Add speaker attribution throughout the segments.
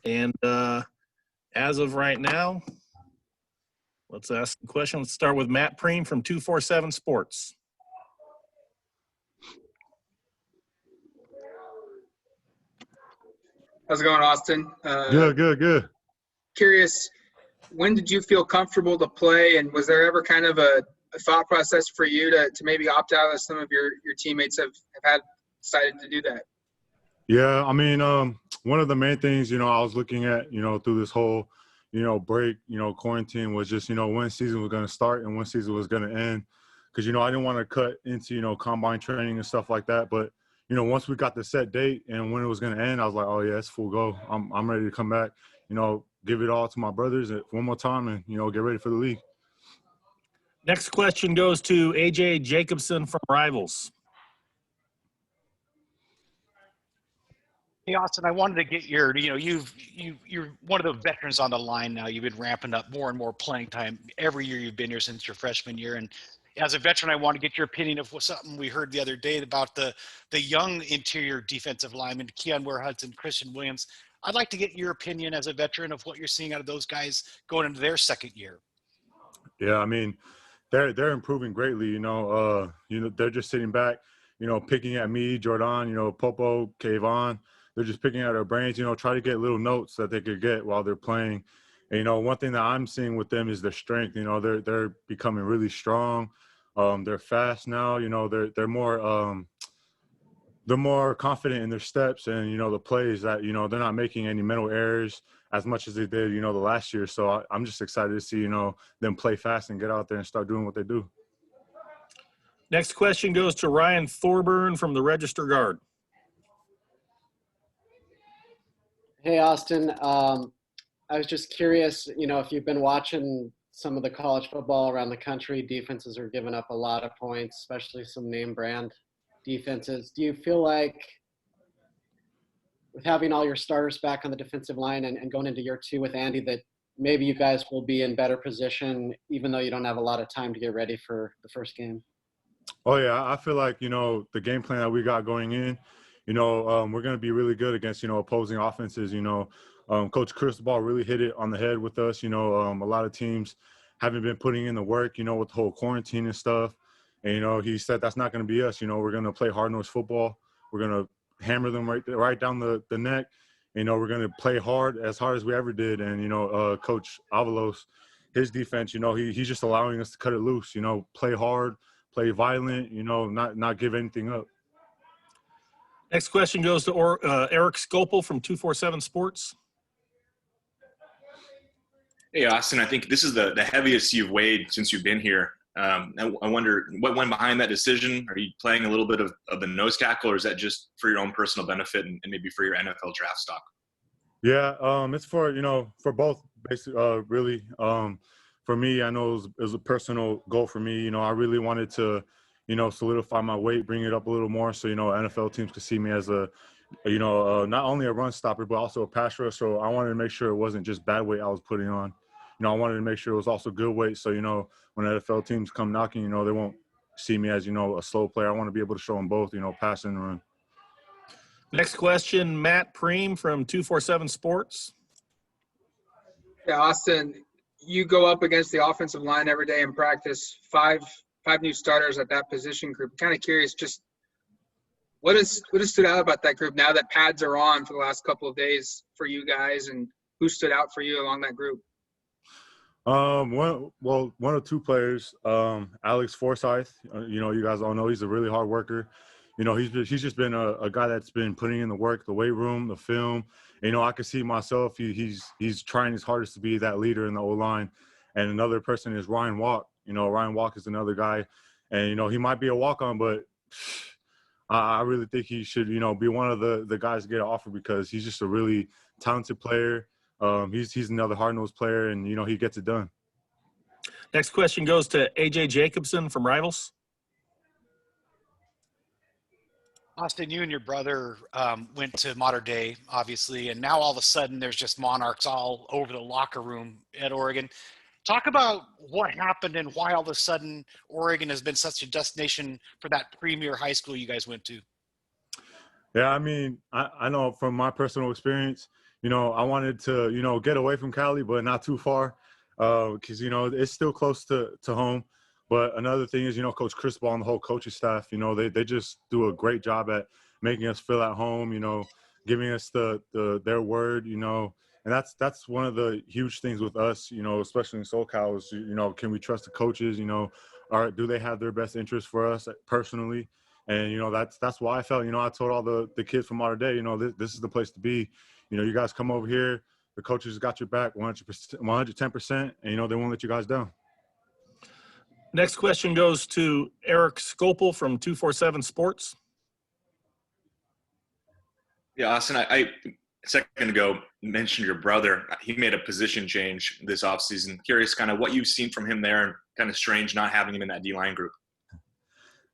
Speaker 1: And as of right now, let's ask the question. Let's start with Matt Preem from 247 Sports.
Speaker 2: How's it going, Austin?
Speaker 3: Good.
Speaker 2: Curious, when did you feel comfortable to play, and was there ever kind of a thought process for you to maybe opt out as some of your teammates have had decided to do that?
Speaker 3: Yeah, I mean, one of the main things, I was looking at, through this whole, break, quarantine was just, when season was going to start and when season was going to end. Because, I didn't want to cut into, combine training and stuff like that. But, once we got the set date and when it was going to end, I was like, oh, yeah, it's full go. I'm ready to come back, give it all to my brothers one more time and, get ready for the league.
Speaker 1: Next question goes to AJ Jacobson from Rivals.
Speaker 4: Hey, Austin, I wanted to get your, you're one of the veterans on the line now. You've been ramping up more and more playing time every year you've been here since your freshman year. And as a veteran, I want to get your opinion of something we heard the other day about the young interior defensive linemen, Keon Ware-Hudson, Christian Williams. I'd like to get your opinion as a veteran of what you're seeing out of those guys going into their second year.
Speaker 3: Yeah, I mean, they're improving greatly. They're just sitting back, picking at me, Jordan, Popo, Kayvon. They're just picking at our brains, try to get little notes that they could get while they're playing. And, one thing that I'm seeing with them is their strength. They're becoming really strong. They're fast now. They're more confident in their steps and, the plays that, they're not making any mental errors as much as they did, the last year. So I'm just excited to see, them play fast and get out there and start doing what they do.
Speaker 1: Next question goes to Ryan Thorburn from the Register Guard.
Speaker 5: Hey, Austin. I was just curious, if you've been watching some of the college football around the country, defenses are giving up a lot of points, especially some name brand defenses. Do you feel like with having all your starters back on the defensive line and going into year two with Andy that maybe you guys will be in better position even though you don't have a lot of time to get ready for the first game?
Speaker 3: Oh, yeah. I feel like, the game plan that we got going in, we're going to be really good against, opposing offenses. Coach Cristobal really hit it on the head with us. A lot of teams haven't been putting in the work, with the whole quarantine and stuff. And, he said that's not going to be us. We're going to play hard-nosed football. We're going to hammer them right down the neck. We're going to play hard as we ever did. And, Coach Avalos, his defense, he's just allowing us to cut it loose, play hard, play violent, not give anything up.
Speaker 1: Next question goes to Eric Scopel from 247 Sports.
Speaker 6: Hey, Austin, I think this is the heaviest you've weighed since you've been here. I wonder what went behind that decision. Are you playing a little bit of the nose tackle, or is that just for your own personal benefit and maybe for your NFL draft stock?
Speaker 3: Yeah, it's for, for both, basically, really. For me, I know it was a personal goal for me. I really wanted to, solidify my weight, bring it up a little more so, NFL teams could see me as a, not only a run stopper, but also a pass rusher. So I wanted to make sure it wasn't just bad weight I was putting on. I wanted to make sure it was also good weight. So, when NFL teams come knocking, they won't see me as, a slow player. I want to be able to show them both, pass and run.
Speaker 1: Next question, Matt Preem from 247 Sports.
Speaker 2: Yeah, Austin, you go up against the offensive line every day in practice, five new starters at that position group. Kind of curious, just what has stood out about that group now that pads are on for the last couple of days for you guys, and who stood out for you along that group?
Speaker 3: One of two players, Alex Forsyth. You guys all know he's a really hard worker. He's just been a guy that's been putting in the work, the weight room, the film. I can see myself. He's trying his hardest to be that leader in the O-line. And another person is Ryan Walk. Ryan Walk is another guy, and he might be a walk-on, but I really think he should, be one of the guys to get an offer because he's just a really talented player. He's another hard-nosed player, and he gets it done.
Speaker 1: Next question goes to AJ Jacobson from Rivals.
Speaker 4: Austin, you and your brother went to Mater Dei, obviously, and now all of a sudden there's just Monarchs all over the locker room at Oregon. Talk about what happened and why all of a sudden Oregon has been such a destination for that premier high school you guys went to.
Speaker 3: Yeah, I mean, I know from my personal experience, I wanted to, get away from Cali, but not too far, because, it's still close to home. But another thing is, Coach Cristobal and the whole coaching staff, they just do a great job at making us feel at home, giving us their word, and that's one of the huge things with us, especially in SoCal is, can we trust the coaches, do they have their best interest for us personally? And, that's why I felt, I told all the kids from Mater Dei, this is the place to be. You guys come over here, the coaches got your back 100%, 110%, and, they won't let you guys down.
Speaker 1: Next question goes to Eric Scopel from 247 Sports.
Speaker 6: Yeah, Austin, I a second ago mentioned your brother. He made a position change this offseason. Curious kind of what you've seen from him there, and kind of strange not having him in that D-line group.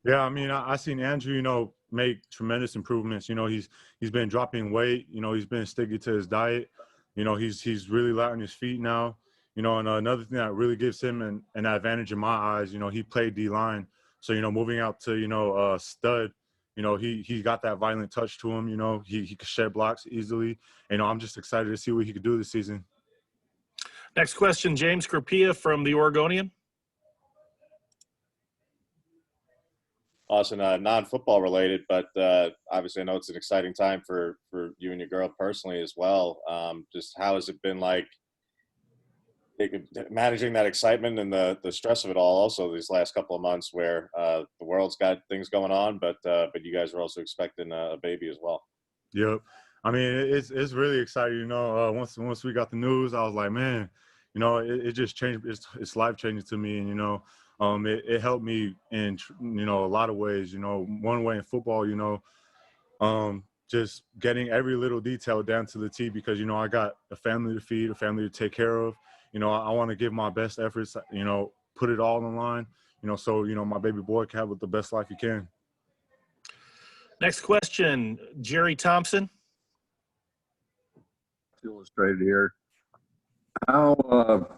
Speaker 3: Yeah, I mean, I seen Andrew, make tremendous improvements. He's been dropping weight. He's been sticking to his diet. He's really light on his feet now. And another thing that really gives him an advantage in my eyes, he played D-line. So, moving out to, stud, he got that violent touch to him. He could shed blocks easily. I'm just excited to see what he could do this season.
Speaker 1: Next question, James Carpia from the Oregonian.
Speaker 7: Austin, non-football related, but obviously I know it's an exciting time for you and your girl personally as well. Just how has it been like managing that excitement and the stress of it all also these last couple of months where the world's got things going on, but you guys are also expecting a baby as well?
Speaker 3: Yep. I mean, it's really exciting. Once we got the news, I was like, man, it just changed. It's life changing to me, and it helped me in a lot of ways. One way in football, just getting every little detail down to the T because I got a family to feed, a family to take care of. I want to give my best efforts. Put it all on the line. So my baby boy can have the best life he can.
Speaker 1: Next question, Jerry Thompson.
Speaker 8: Illustrated here. How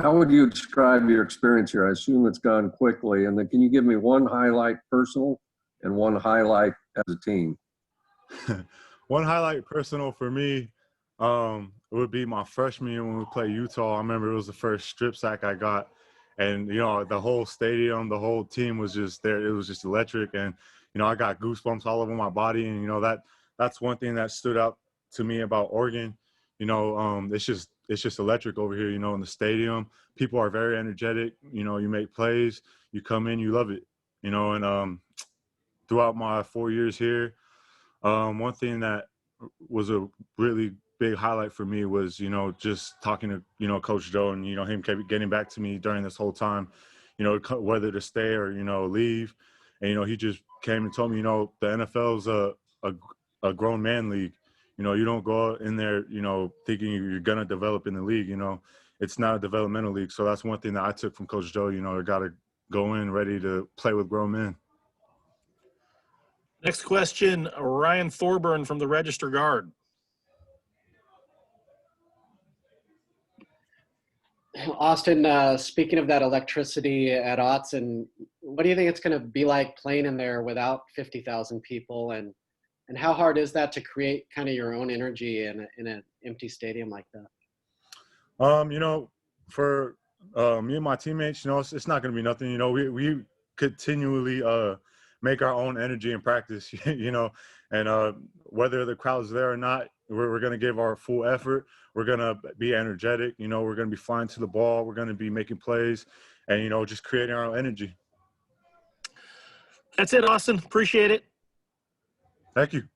Speaker 8: would you describe your experience here? I assume it's gone quickly. And then can you give me one highlight personal and one highlight as a team?
Speaker 3: One highlight personal for me would be my freshman year when we played Utah. I remember it was the first strip sack I got. And, the whole stadium, the whole team was just there. It was just electric. And, I got goosebumps all over my body. And, that's one thing that stood out to me about Oregon. It's just electric over here, in the stadium. People are very energetic. You make plays, you come in, you love it, and throughout my 4 years here, one thing that was a really big highlight for me was, just talking to, Coach Joe and, him getting back to me during this whole time, whether to stay or, leave. And, he just came and told me, the NFL's a grown man league. You don't go in there, thinking you're going to develop in the league. It's not a developmental league. So that's one thing that I took from Coach Joe. I got to go in ready to play with grown men.
Speaker 1: Next question, Ryan Thorburn from the Register Guard.
Speaker 5: Austin, speaking of that electricity at Autzen, what do you think it's going to be like playing in there without 50,000 people? And how hard is that to create kind of your own energy in an empty stadium like that?
Speaker 3: For me and my teammates, it's not going to be nothing. We continually make our own energy in practice, and whether the crowd's there or not, we're going to give our full effort. We're going to be energetic. We're going to be flying to the ball. We're going to be making plays and, just creating our own energy.
Speaker 1: That's it, Austin. Appreciate it.
Speaker 3: Thank you.